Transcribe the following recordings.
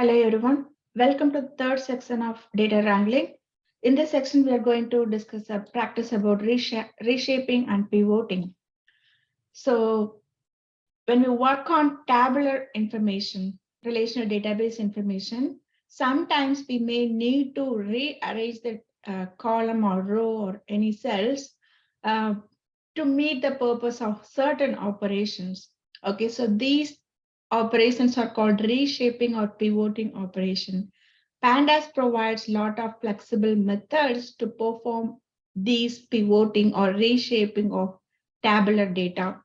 Hello everyone. Welcome to the third section of data wrangling. In this section, we are going to discuss a practice about reshaping and pivoting. So when we work on tabular information, relational database information, sometimes we may need to rearrange the column or row or any cells uh, to meet the purpose of certain operations. Okay, so these operations are called reshaping or pivoting operation. Pandas provides lot of flexible methods to perform these pivoting or reshaping of tabular data.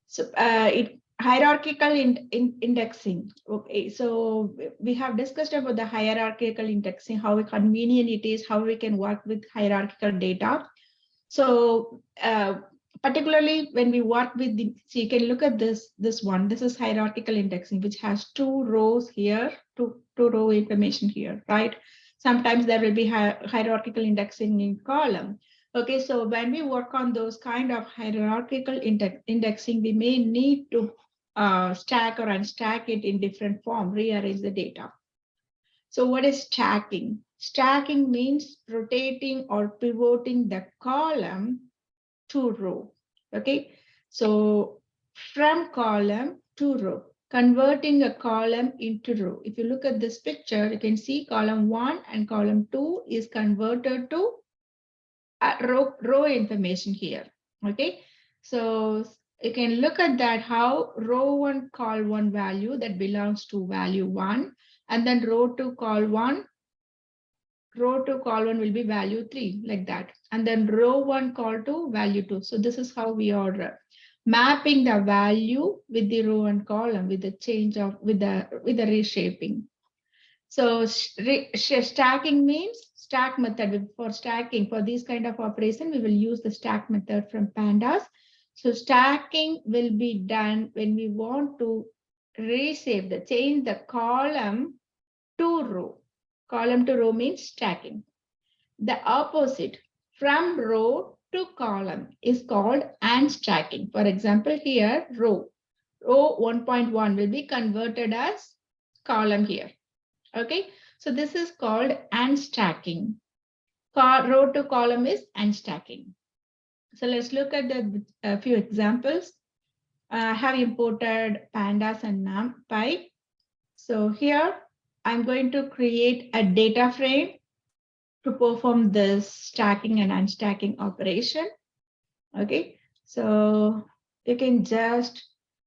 So it hierarchical indexing. Okay, so we have discussed about the hierarchical indexing, how convenient it is, how we can work with hierarchical data. So particularly when we work with the, so you can look at this one. This is hierarchical indexing, which has two rows here, two row information here, right? Sometimes there will be hierarchical indexing in column. Okay, so when we work on those kind of hierarchical indexing, we may need to stack or unstack it in different form, rearrange the data. So what is stacking? Stacking means rotating or pivoting the column to row. Okay, so from column to row, converting a column into row. If you look at this picture, you can see column 1 and column 2 is converted to row information here. Okay, so you can look at that how row 1 call 1 value that belongs to value 1, and then row 2 call 1 will be value 3, like that, and then row 1 call to value 2. So this is how we are mapping the value with the row and column with the change of with the reshaping. So stacking means stack method. For stacking, for this kind of operation, we will use the stack method from pandas. So stacking will be done when we want to change the column to row. Column to row means stacking. The opposite, from row to column, is called unstacking. For example, here row 1.1 will be converted as column here. Okay, so this is called unstacking. Row to column is unstacking. So let's look at a few examples. I have imported pandas and numpy. So here I'm going to create a data frame to perform this stacking and unstacking operation. Okay, so you can just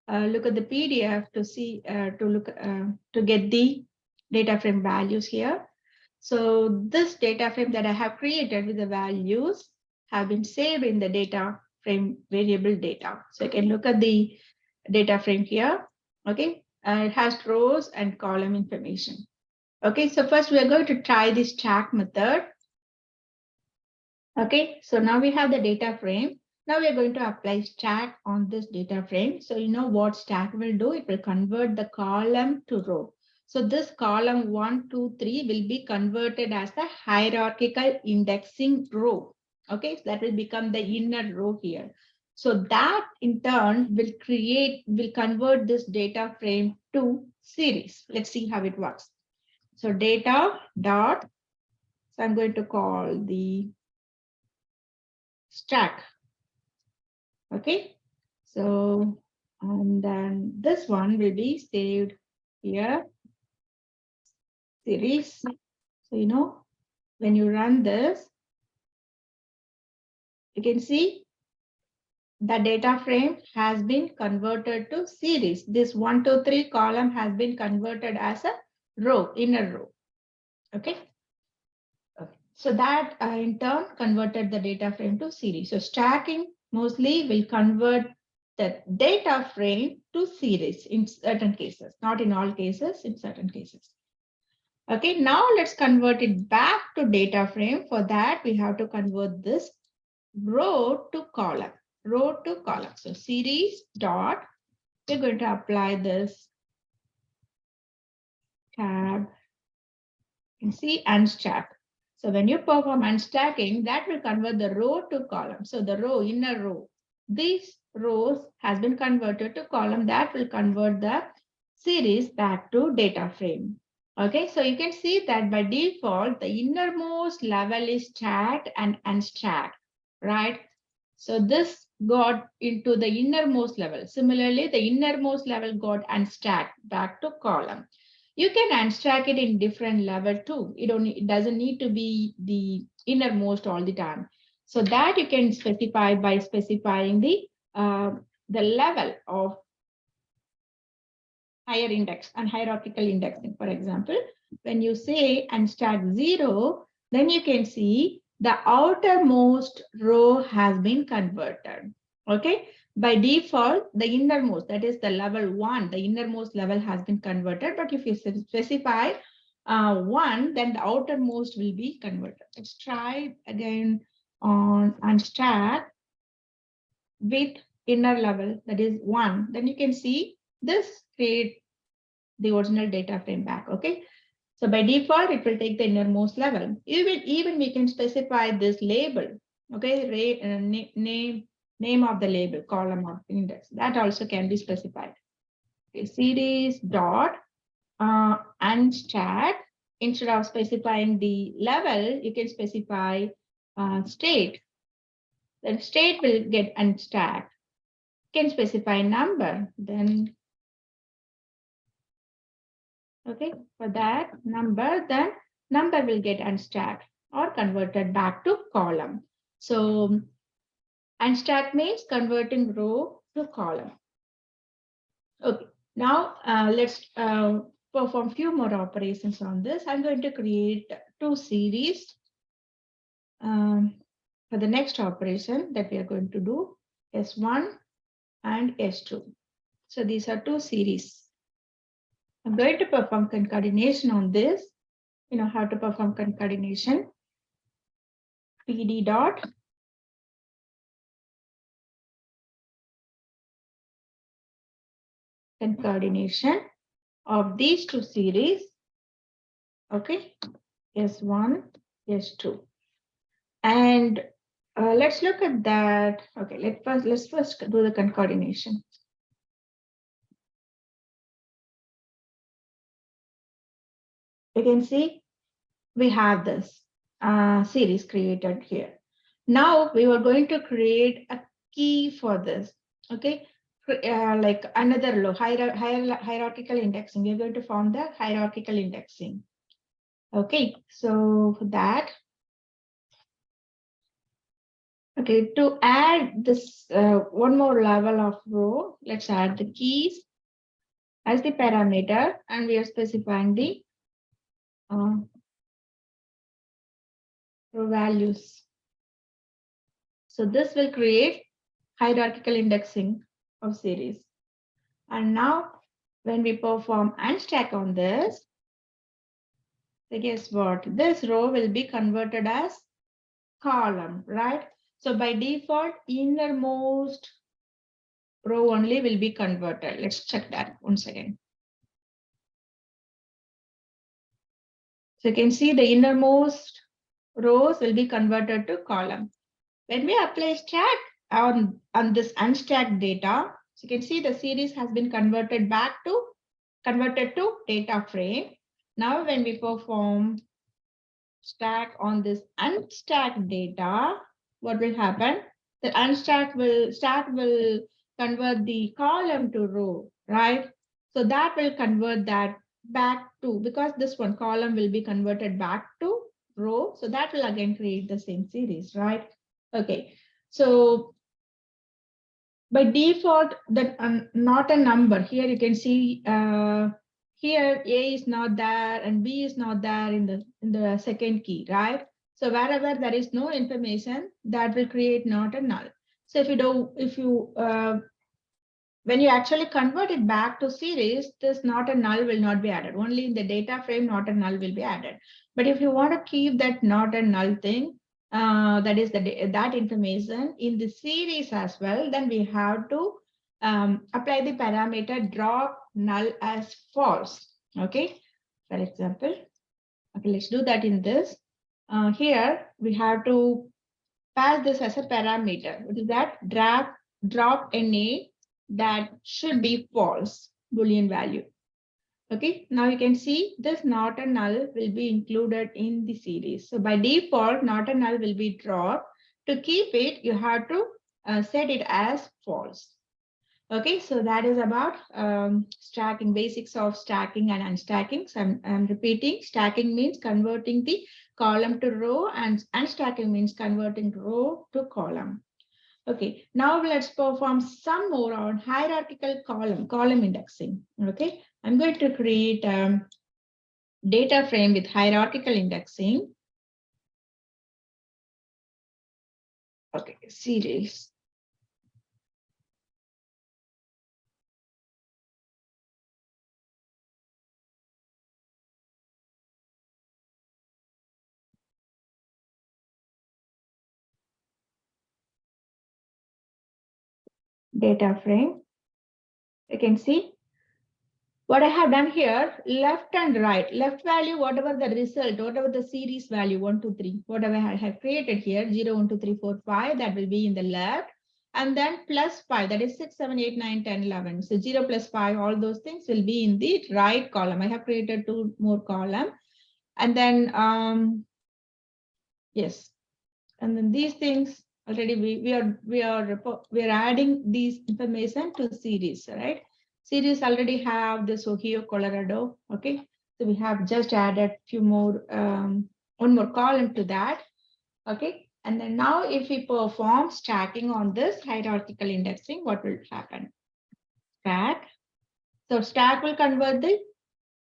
look at the PDF to see to get the data frame values here. So this data frame that I have created with the values have been saved in the data frame variable data. So you can look at the data frame here. Okay, it has rows and column information. Okay, so first we are going to try the stack method. Okay, so now we have the data frame. Now we are going to apply stack on this data frame. So you know what stack will do? It will convert the column to row. So this column 1, 2, 3 will be converted as the hierarchical indexing row. Okay, so that will become the inner row here. So that in turn will convert this data frame to series. Let's see how it works. So data dot, so I'm going to call the stack. Okay, so and then this one will be saved here, series. So you know, when you run this, you can see the data frame has been converted to series. This 1, 2, 3 column has been converted as a row, inner row. Okay, so that in turn converted the data frame to series. So stacking mostly will convert the data frame to series in certain cases, not in all cases, in certain cases. Okay, now let's convert it back to data frame. For that, we have to convert this row to column, So series dot, we're going to apply this tab and see unstack. So when you perform unstacking, that will convert the row to column. So the row, inner row, these rows has been converted to column. That will convert the series back to data frame. Okay, so you can see that by default, the innermost level is stacked and unstacked, right? So this got into the innermost level. Similarly, the innermost level got unstacked back to column. You can unstack it in different level too. It doesn't need to be the innermost all the time. So that you can specify by specifying the level of higher index and hierarchical indexing. For example, when you say unstack 0, then you can see the outermost row has been converted. Okay, by default, the innermost, that is the level 1, the innermost level has been converted. But if you specify 1, then the outermost will be converted. Let's try again on unstack with inner level, that is 1. Then you can see this create the original data frame back. Okay, so by default it will take the innermost level. Even we can specify this label. Okay, name of the label, column of index, that also can be specified. Okay, series dot unstack. Instead of specifying the level, you can specify state. Then state will get unstacked. You can specify number, then okay, for that number, then number will get unstacked or converted back to column. So unstack means converting row to column. Okay, now let's perform few more operations on this. I'm going to create two series for the next operation that we are going to do, S1 and S2. So these are two series. I'm going to perform concatenation on this. You know how to perform concatenation. PD dot concatenation of these two series. Okay, S1, S2. And let's look at that. Okay, let's first do the concatenation. You can see we have this series created here. Now we were going to create a key for this. Okay, like another low hierarchical indexing. We're going to form the hierarchical indexing. Okay, so for that, okay, to add this one more level of row, let's add the keys as the parameter, and we are specifying the row values. So this will create hierarchical indexing of series. And now when we perform unstack on this, so guess what? This row will be converted as column, right? So by default, innermost row only will be converted. Let's check that once again. So you can see the innermost rows will be converted to column. When we apply stack on this unstacked data, so you can see the series has been converted to data frame. Now when we perform stack on this unstacked data, what will happen? The stack will convert the column to row, right? So that will convert that back to, because this one column will be converted back to row. So that will again create the same series, right? Okay, so by default, that not a number. Here you can see here A is not there and B is not there in the second key, right? So wherever there is no information, that will create not a null. So when you actually convert it back to series, this not a null will not be added. Only in the data frame, not a null will be added. But if you want to keep that not a null thing, that is that information in the series as well, then we have to apply the parameter drop null as false. Okay, for example, okay, let's do that in this. Here we have to pass this as a parameter. What is that? Drop NA that should be false Boolean value. Okay, now you can see this not a null will be included in the series. So by default, not a null will be dropped. To keep it, you have to set it as false. Okay, so that is about stacking, basics of stacking and unstacking. So I'm repeating, stacking means converting the column to row, and unstacking means converting row to column. Okay, now let's perform some more on hierarchical column indexing. Okay, I'm going to create a data frame with hierarchical indexing. Okay, series. Data frame. You can see what I have done here, left and right, left value, whatever the result, whatever the series value, 1, 2, 3, whatever I have created here, 0, 1, 2, 3, 4, 5, that will be in the left. And then plus 5, that is 6, 7, 8, 9, 10, 11. So 0 plus 5, all those things will be in the right column. I have created 2 more column. And then, yes, and then these things already we are adding these information to series, right? Series already have this Ohio, Colorado. Okay, so we have just added few more, one more column to that. Okay, and then now if we perform stacking on this hierarchical indexing, what will happen? Stack. So stack will convert the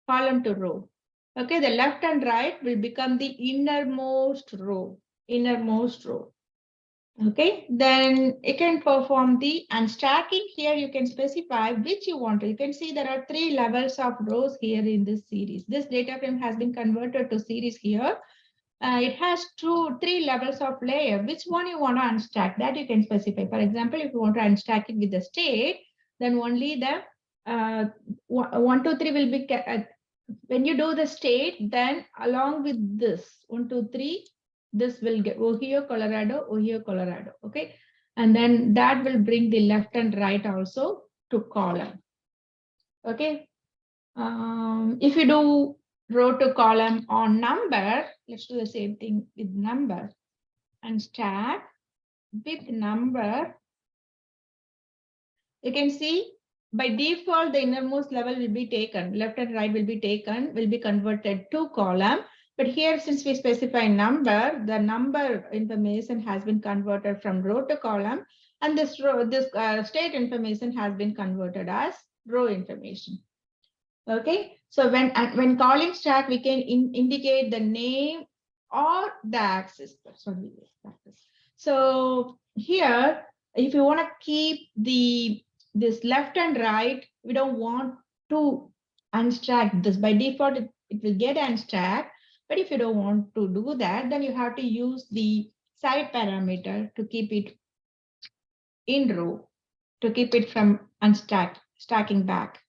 column to row. Okay, the left and right will become the innermost row. Innermost row. Okay, then you can perform the unstacking. Here you can specify which you want. You can see there are 3 levels of rows here in this series. This data frame has been converted to series here. It has 3 levels of layer. Which one you want to unstack, that you can specify. For example, if you want to unstack it with the state, then only the 1, 2, 3 will be, when you do the state, then along with this 1, 2, 3, this will get Ohio, Colorado, Ohio, Colorado. Okay. And then that will bring the left and right also to column. Okay. If you do row to column on number, let's do the same thing with number and stack with number. You can see by default, the innermost level will be taken, left and right will be taken, will be converted to column. But here, since we specify number, the number information has been converted from row to column, and this row, this state information has been converted as row information. Okay, so when calling stack, we can indicate the name or the axis. That's what we practice. So here, if you want to keep this left and right, we don't want to unstack this. By default, it will get unstacked. But if you don't want to do that, then you have to use the side parameter to keep it in row, to keep it from stacking back.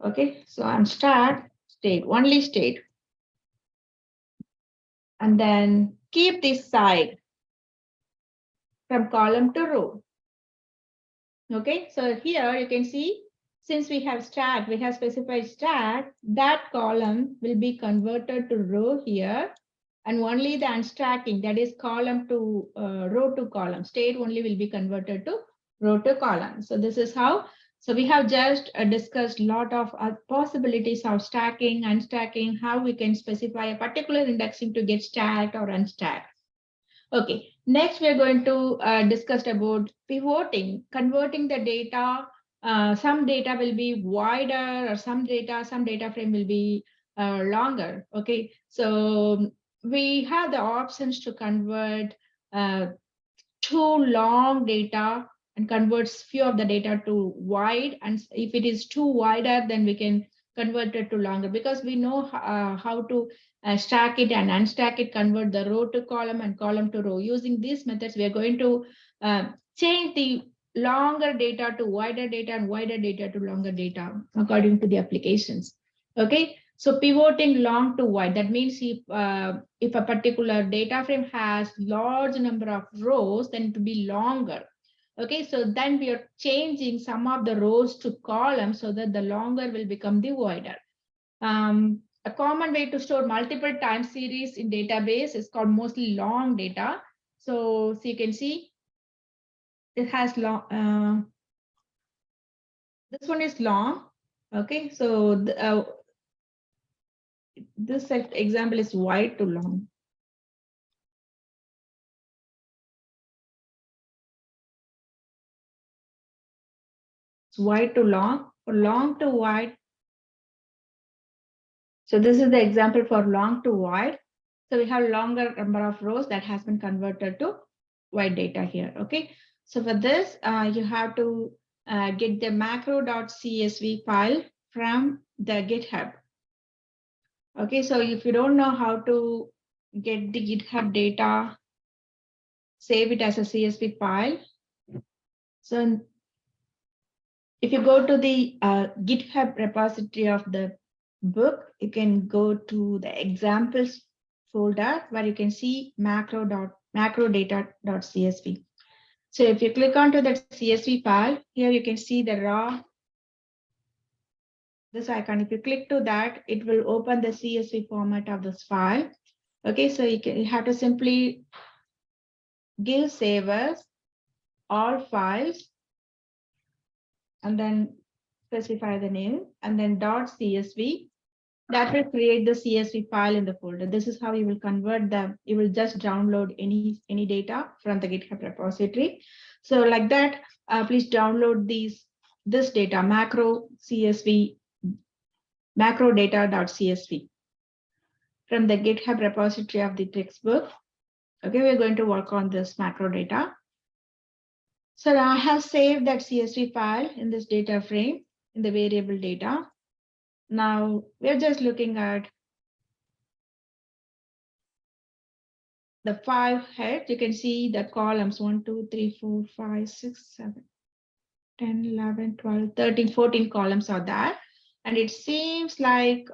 Okay, so unstack state, only state. And then keep this side from column to row. Okay, so here you can see, since we have stack, we have specified stack, that column will be converted to row here, and only the unstacking, that is column to row to column, state only will be converted to row to column. So this is how. So we have just discussed a lot of possibilities of stacking, unstacking, how we can specify a particular indexing to get stacked or unstacked. Okay, next we're going to discuss about pivoting, converting the data. Some data will be wider, or some data frame will be longer. Okay, so we have the options to convert too long data and converts few of the data to wide. And if it is too wider, then we can convert it to longer, because we know how to stack it and unstack it, convert the row to column and column to row. Using these methods, we are going to change the longer data to wider data and wider data to longer data according to the applications. Okay, so pivoting long to wide, that means if a particular data frame has large number of rows, then it will be longer. Okay, so then we are changing some of the rows to columns so that the longer will become the wider. A common way to store multiple time series in database is called mostly long data. So you can see it has long, this one is long. Okay, so this example is wide to long. It's wide to long, for long to wide. So this is the example for long to wide. So we have longer number of rows that has been converted to wide data here. Okay. So for this, you have to get the macro.csv file from the GitHub. Okay. So if you don't know how to get the GitHub data, save it as a CSV file. So if you go to the GitHub repository of the book, you can go to the examples folder where you can see macrodata.csv. So if you click onto that CSV file, here you can see the raw, this icon. If you click to that, it will open the CSV format of this file. Okay, so you have to simply give save as all files and then specify the name and then .csv. That will create the CSV file in the folder. This is how you will convert them. You will just download any data from the GitHub repository. So like that, please download this data, macrodata.csv from the GitHub repository of the textbook. Okay, we're going to work on this macro data. So I have saved that CSV file in this data frame in the variable data. Now we're just looking at the 5 heads. You can see the columns 1, 2, 3, 4, 5, 6, 7, 10, 11, 12, 13, 14 columns are there. And it seems like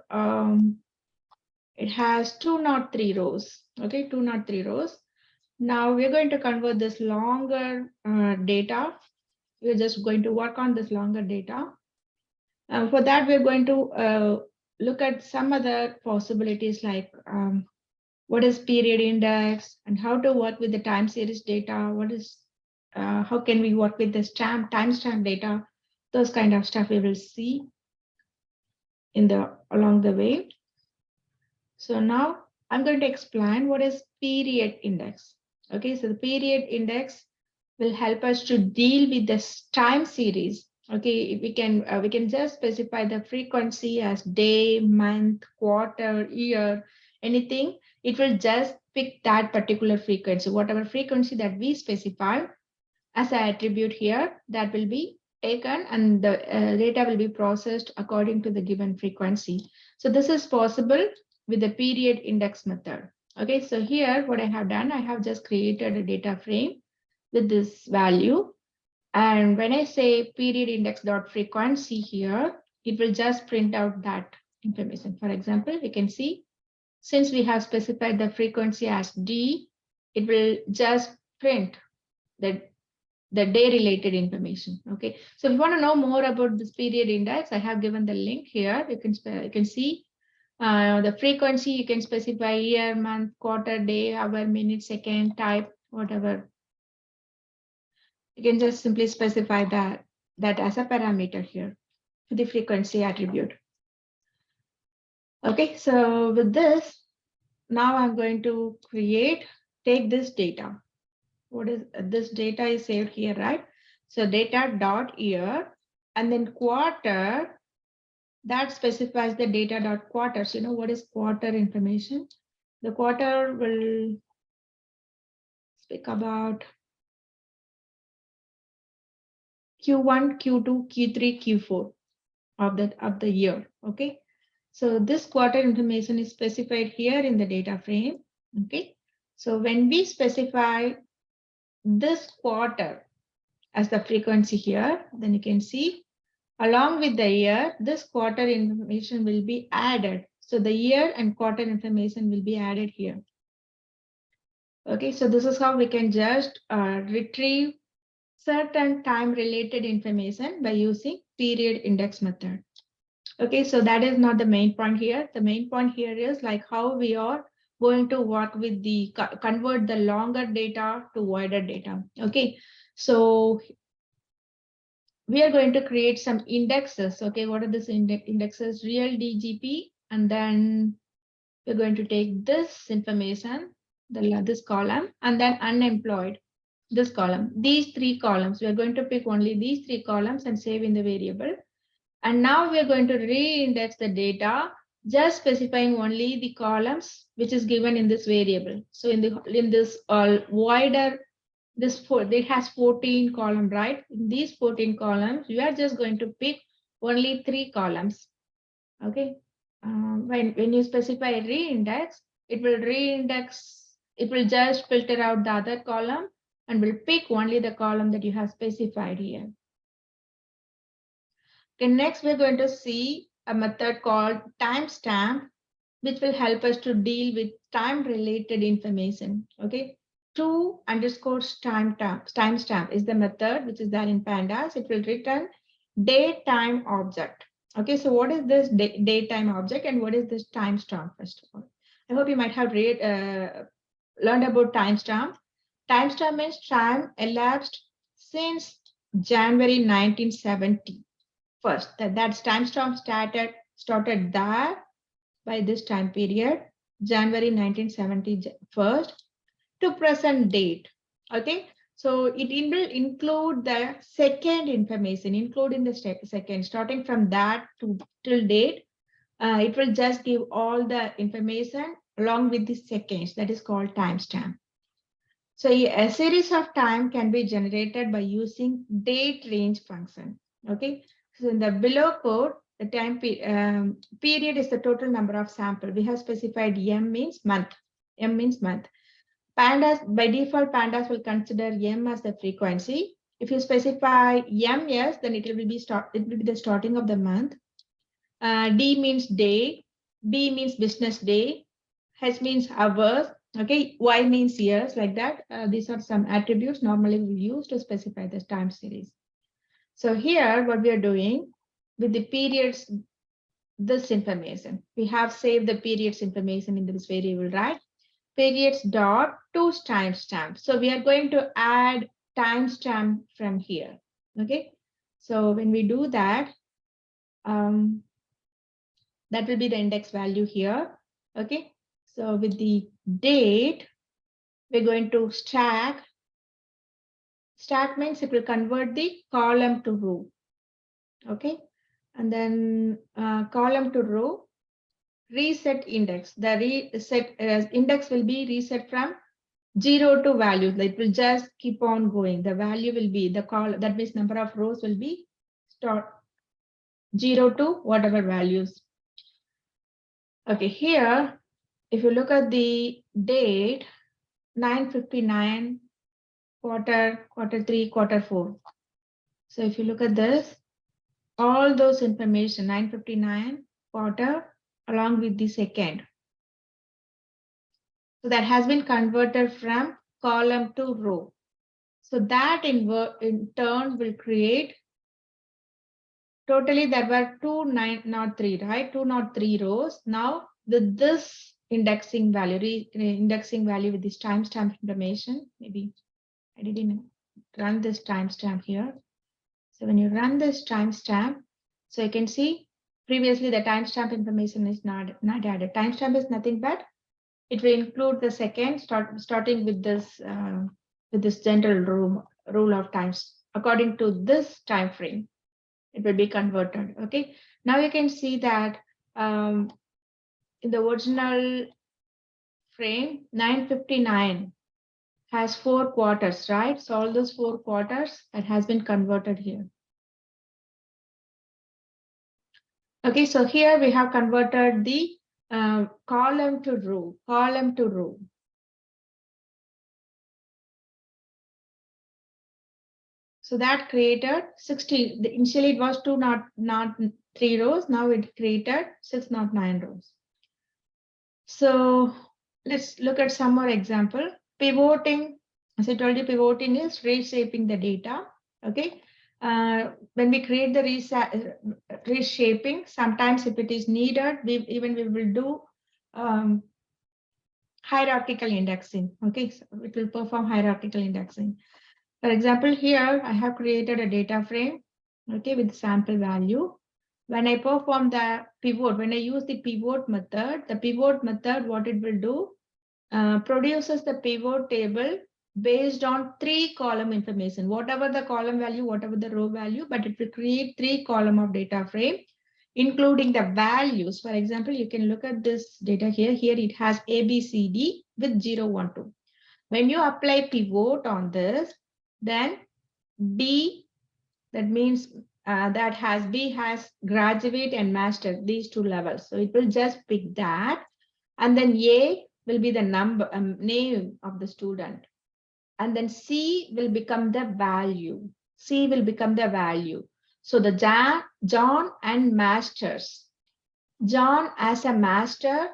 it has 203 rows. Okay, 203 rows. Now we're going to convert this longer data. We're just going to work on this longer data. For that, we're going to look at some other possibilities like what is period index and how to work with the time series data. What is how can we work with the timestamp data? Those kind of stuff we will see in the along the way. So now I'm going to explain what is period index. Okay, so the period index will help us to deal with this time series. Okay, we can just specify the frequency as day, month, quarter, year, anything. It will just pick that particular frequency, whatever frequency that we specify as an attribute here, that will be taken and the data will be processed according to the given frequency. So this is possible with the period index method. Okay, so here what I have done, I have just created a data frame with this value. And when I say period index dot frequency here, it will just print out that information. For example, you can see since we have specified the frequency as D, it will just print the day related information. Okay, so if you want to know more about this period index, I have given the link here. You can see the frequency. You can specify year, month, quarter, day, hour, minute, second, type, whatever. You can just simply specify that as a parameter here to the frequency attribute. Okay, so with this, now I'm going to take this data. What is this data is saved here, right? So data dot year and then quarter, that specifies the data dot quarters. You know what is quarter information? The quarter will speak about Q1, Q2, Q3, Q4 of the year. Okay. So this quarter information is specified here in the data frame. Okay. So when we specify this quarter as the frequency here, then you can see along with the year, this quarter information will be added. So the year and quarter information will be added here. Okay, so this is how we can just retrieve certain time related information by using period index method. Okay, so that is not the main point here. The main point here is like how we are going to work with the convert the longer data to wider data. Okay, so we are going to create some indexes. Okay, what are these indexes? Real DGP, and then we're going to take this information, this column, and then unemployed, this column. These three columns, we are going to pick only these three columns and save in the variable. And now we are going to re-index the data, just specifying only the columns which is given in this variable. So in this wider, it has 14 column, right? In these 14 columns, we are just going to pick only 3 columns. Okay. When you specify re-index, it will just filter out the other column and will pick only the column that you have specified here. Okay, next we're going to see a method called timestamp, which will help us to deal with time-related information. Okay, to underscore timestamp is the method which is there in pandas. It will return date time object. Okay, so what is this date time object and what is this timestamp? First of all, I hope you might have learned about timestamp. Timestamp means time elapsed since January 1970. First, that's timestamp started there by this time period, January 1970 first to present date. Okay, so it will include the second information, including the second, starting from that to till date. It will just give all the information along with the seconds. That is called timestamp. So a series of time can be generated by using date range function. Okay, so in the below code, the time period is the total number of sample. We have specified M means month. M means month. Pandas, by default, pandas will consider M as the frequency. If you specify MS, then it will be the starting of the month. D means day. B means business day. H means hours. Okay, Y means years, like that. These are some attributes normally we use to specify this time series. So here, what we are doing with the periods, this information, we have saved the periods information in this variable, right? Periods dot to timestamp. So we are going to add timestamp from here. Okay, so when we do that, that will be the index value here. Okay, so with the date, we're going to stack. Stack means it will convert the column to row. Okay, and then column to row, reset index. The reset index will be reset from 0 to value. It will just keep on going. The value will be the column. That means number of rows will be start 0 to whatever values. Okay, here, if you look at the date, 9:59, quarter 3, quarter 4. So if you look at this, all those information, 9:59, quarter, along with the second. So that has been converted from column to row. So that in turn will create, totally there were 203, right? 203 rows. Now this indexing value, indexing value with this timestamp information, maybe I didn't run this timestamp here. So when you run this timestamp, so you can see previously the timestamp information is not added. Timestamp is nothing but it will include the second starting with this general rule of times according to this time frame. It will be converted. Okay. Now you can see that in the original frame, 9:59 has 4 quarters, right? So all those 4 quarters that has been converted here. Okay, so here we have converted the column to row. So that created 60. Initially it was 203 rows. Now it created 609 rows. So let's look at some more example. Pivoting, as I told you, pivoting is reshaping the data. Okay. When we create the reshaping, sometimes if it is needed, we will do um, hierarchical indexing. Okay, so it will perform hierarchical indexing. For example, here I have created a data frame, okay, with sample value. When I perform the pivot, when I use the pivot method, what it will do, produces the pivot table based on 3-column information, whatever the column value, whatever the row value, but it will create 3 column of data frame, including the values. For example, you can look at this data here. Here it has A, B, C, D with 0, 1, 2. When you apply pivot on this, then B, that means B has graduate and master, these 2 levels. So it will just pick that. And then A will be the name of the student. And then C will become the value. C will become the value. So the John and masters. John as a master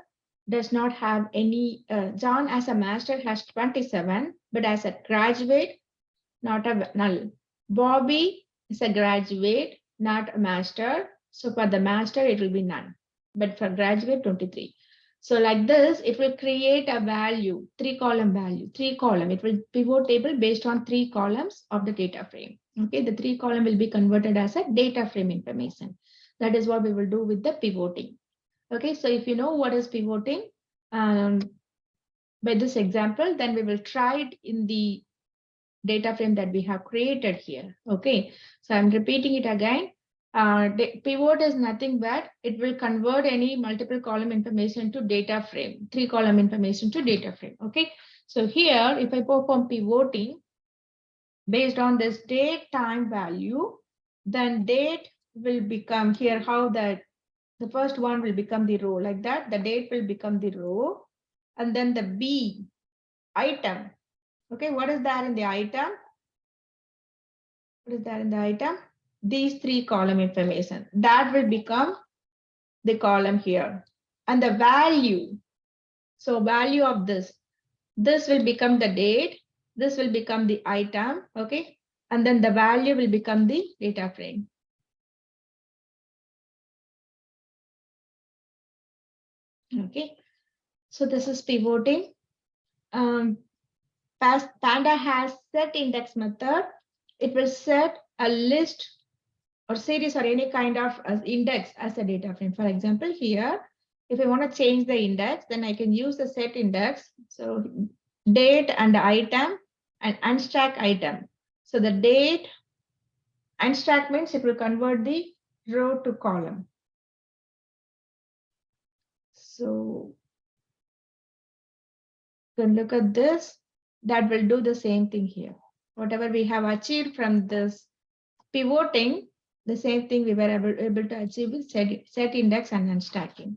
does not have any, John as a master has 27, but as a graduate, not a null. Bobby is a graduate, not a master. So for the master, it will be none. But for graduate, 23. So like this, it will create a value, 3-column value, 3-column. It will pivot table based on 3 columns of the data frame. Okay, the 3-column will be converted as a data frame information. That is what we will do with the pivoting. Okay, so if you know what is pivoting, by this example, then we will try it in the data frame that we have created here. Okay, so I'm repeating it again. Pivot is nothing but it will convert any multiple column information to data frame, 3-column information to data frame. Okay, so here if I perform pivoting based on this date time value, then date will become here how that the first one will become the row like that. The date will become the row, and then the B item. Okay, what is there in the item? What is there in the item? These 3-column information that will become the column here, and the value. So value of this will become the date. This will become the item. Okay, and then the value will become the data frame. Okay, so this is pivoting. Panda has set index method. It will set a list or series or any kind of index as a data frame. For example, here, if I want to change the index, then I can use the set index. So date and item and unstack item. So the date unstack means it will convert the row to column. So you can look at this. That will do the same thing here. Whatever we have achieved from this pivoting, the same thing we were able to achieve with set index and unstacking.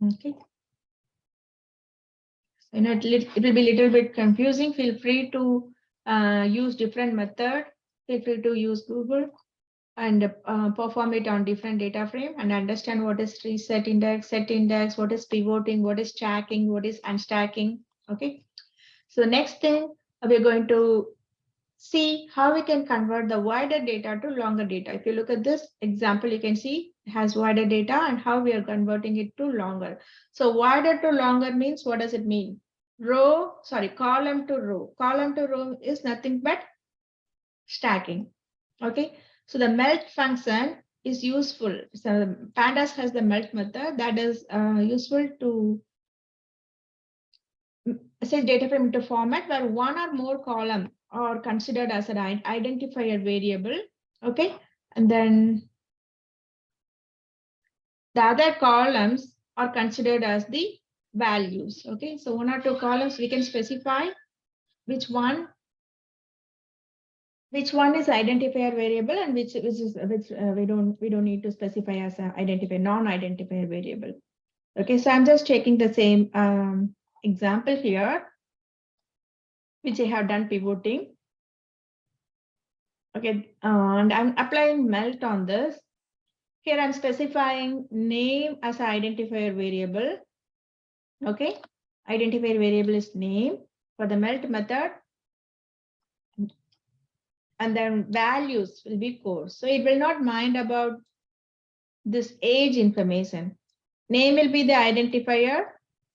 Okay. You know, it will be a little bit confusing. Feel free to use different method. Feel free to use Google and perform it on different data frame and understand what is set index, what is pivoting, what is stacking, what is unstacking. Okay. So next thing we're going to see how we can convert the wider data to longer data. If you look at this example, you can see it has wider data and how we are converting it to longer. So wider to longer means, what does it mean? Column to row. Column to row is nothing but stacking. Okay, so the melt function is useful. So Pandas has the melt method that is useful to set data frame into format where one or more column are considered as an identifier variable. Okay, and then the other columns are considered as the values. Okay, so 1 or 2 columns we can specify which one is identifier variable and which we don't need to specify as an identifier non-identifier variable. Okay, so I'm just taking the same example here, which I have done pivoting. Okay, and I'm applying melt on this. Here I'm specifying name as an identifier variable. Okay, identifier variable is name. For the melt method, and then values will be course. So it will not mind about this age information. Name will be the identifier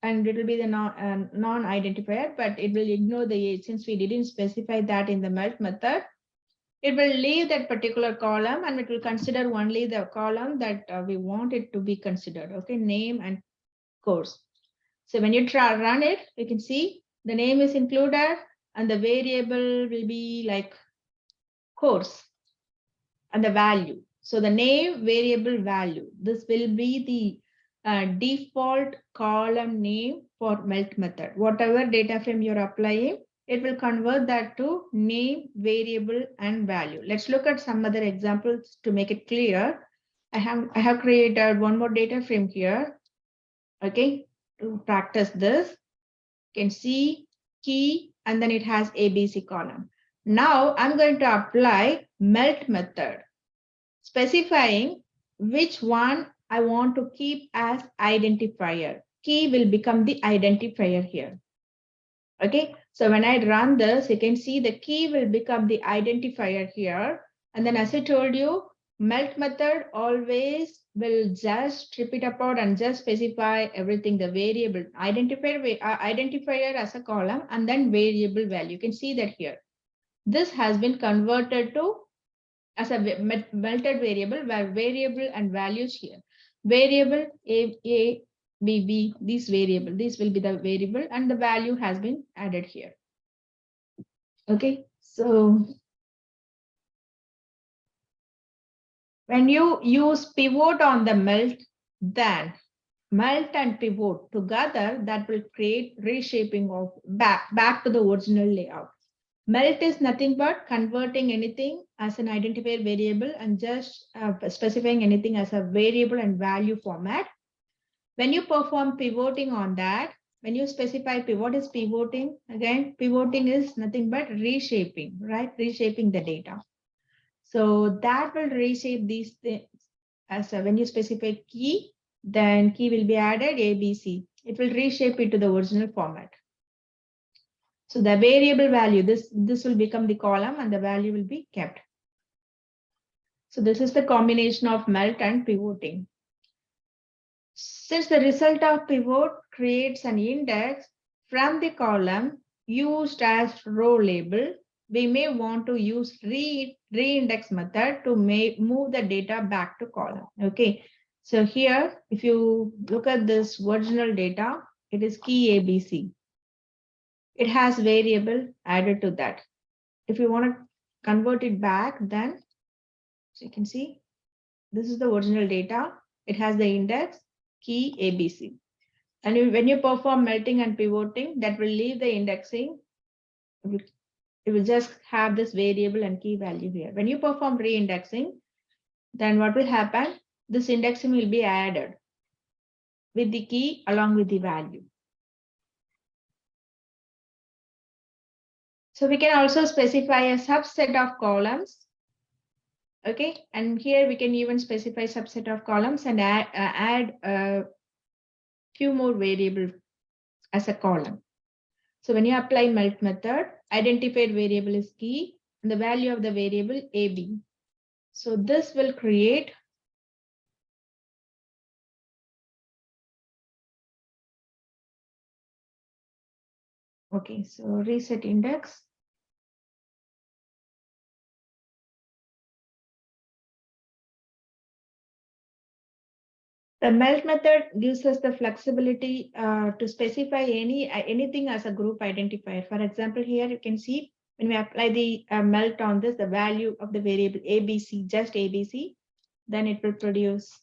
and it will be the non-identifier, but it will ignore the age since we didn't specify that in the melt method. It will leave that particular column and it will consider only the column that we want it to be considered. Okay, name and course. So when you run it, you can see the name is included and the variable will be like course and the value. So the name variable value, this will be the default column name for melt method. Whatever data frame you're applying, it will convert that to name, variable, and value. Let's look at some other examples to make it clear. I have created one more data frame here. Okay, to practice this, you can see key and then it has ABC column. Now I'm going to apply melt method, specifying which one I want to keep as identifier. Key will become the identifier here. Okay, so when I run this, you can see the key will become the identifier here. And then as I told you, melt method always will just strip it apart and just specify everything, the variable, identifier as a column and then variable value. You can see that here. This has been converted to as a melted variable where variable and values here. Variable A, B, B, this variable, this will be the variable and the value has been added here. Okay, so when you use pivot on the melt, then melt and pivot together, that will create reshaping of back to the original layout. Melt is nothing but converting anything as an identifier variable and just specifying anything as a variable and value format. When you perform pivoting on that, when you specify pivot is pivoting, again, pivoting is nothing but reshaping, right? Reshaping the data. So that will reshape these things as when you specify key, then key will be added ABC. It will reshape it to the original format. So the variable value, this will become the column and the value will be kept. So this is the combination of melt and pivoting. Since the result of pivot creates an index from the column used as row label, we may want to use reindex method to move the data back to column. Okay, so here, if you look at this original data, it is key ABC. It has variable added to that. If you want to convert it back, then so you can see this is the original data. It has the index key ABC. And when you perform melting and pivoting, that will leave the indexing. It will just have this variable and key value here. When you perform re-indexing, then what will happen? This indexing will be added with the key along with the value. So we can also specify a subset of columns. Okay, and here we can even specify subset of columns and add a few more variables as a column. So when you apply melt method, identified variable is key and the value of the variable AB. So this will create okay, so reset index. The melt method gives us the flexibility to specify anything as a group identifier. For example, here you can see when we apply the melt on this, the value of the variable ABC, just ABC, then it will produce